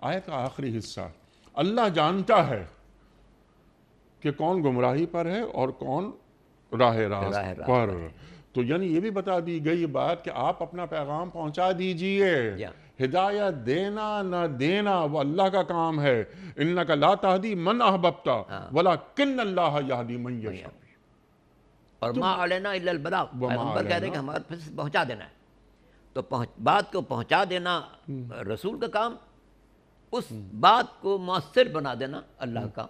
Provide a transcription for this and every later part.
آیت کا آخری حصہ، اللہ جانتا ہے کہ کون گمراہی پر ہے اور کون راہ راست پر. تو یعنی یہ بھی بتا دی گئی بات کہ آپ اپنا پیغام پہنچا دیجئے. ہدایت دینا نہ دینا وہ اللہ کا کام ہے. انک لا تہدی من احببت ولکن اللہ یہدی من یشاء. اور ما علینا الا البلاغ، پیغمبر کہہ رہے ہیں کہ ہمارے پاس پہنچا دینا ہے. تو بات کو پہنچا دینا رسول کا کام، اس بات کو مؤثر بنا دینا اللہ کا.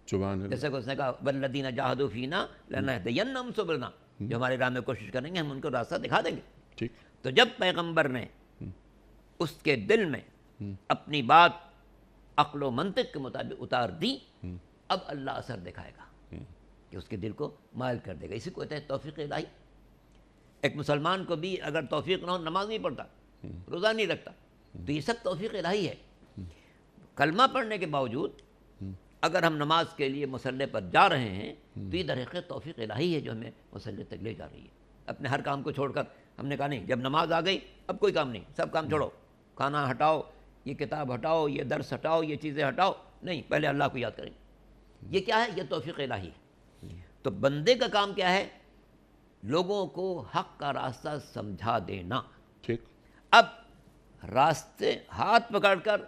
جیسے کہ اس نے کہا والذین جاہدوا فینا لنہدینہم سبلنا، جو ہمارے راہ میں کوشش کریں گے ہم ان کو راستہ دکھا دیں گے. تو جب پیغمبر نے اس کے دل میں اپنی بات عقل و منطق کے مطابق اتار دی، اب اللہ اثر دکھائے گا کہ اس کے دل کو مائل کر دے گا. اسی کو کہتے ہیں توفیق الہی. ایک مسلمان کو بھی اگر توفیق نہ ہو، نماز نہیں پڑھتا، روزہ نہیں رکھتا، تو یہ سب توفیق الہی ہے. کلمہ پڑھنے کے باوجود اگر ہم نماز کے لیے مصلی پر جا رہے ہیں تو یہ در حقیقت توفیق الہی ہے جو ہمیں مصلی تک لے جا رہی ہے. اپنے ہر کام کو چھوڑ کر ہم نے کہا نہیں، جب نماز آ گئی اب کوئی کام نہیں، سب کام چھوڑو، کھانا ہٹاؤ، یہ کتاب ہٹاؤ، یہ درس ہٹاؤ، یہ چیزیں ہٹاؤ، نہیں، پہلے اللہ کو یاد کریں. یہ کیا ہے؟ یہ توفیق الہی ہے. تو بندے کا کام کیا ہے؟ لوگوں کو حق کا راستہ سمجھا دینا. اب راستے ہاتھ پکڑ کر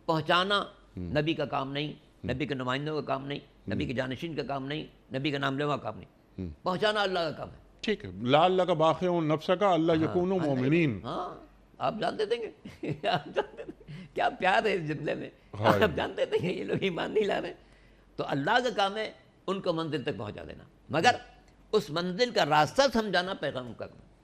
پہنچانا نبی کا کام نہیں، نبی کے نمائندوں کا کام نہیں، نبی کے جانشین کا کام نہیں، نبی کا نام لیوا کا کام نہیں. پہنچانا اللہ کا کام ہے. ٹھیک ہے، لعلک باخع نفسک الا یکونوا مؤمنین. ہاں، آپ جانتے تھے کہ آپ جانتے تھے کیا پیار ہے اس جملے میں. آپ جانتے تھے کہ یہ لوگ ایمان نہیں لا رہے. تو اللہ کا کام ہے ان کو منزل تک پہنچا دینا، مگر اس منزل کا راستہ سمجھانا پیغام کا کام.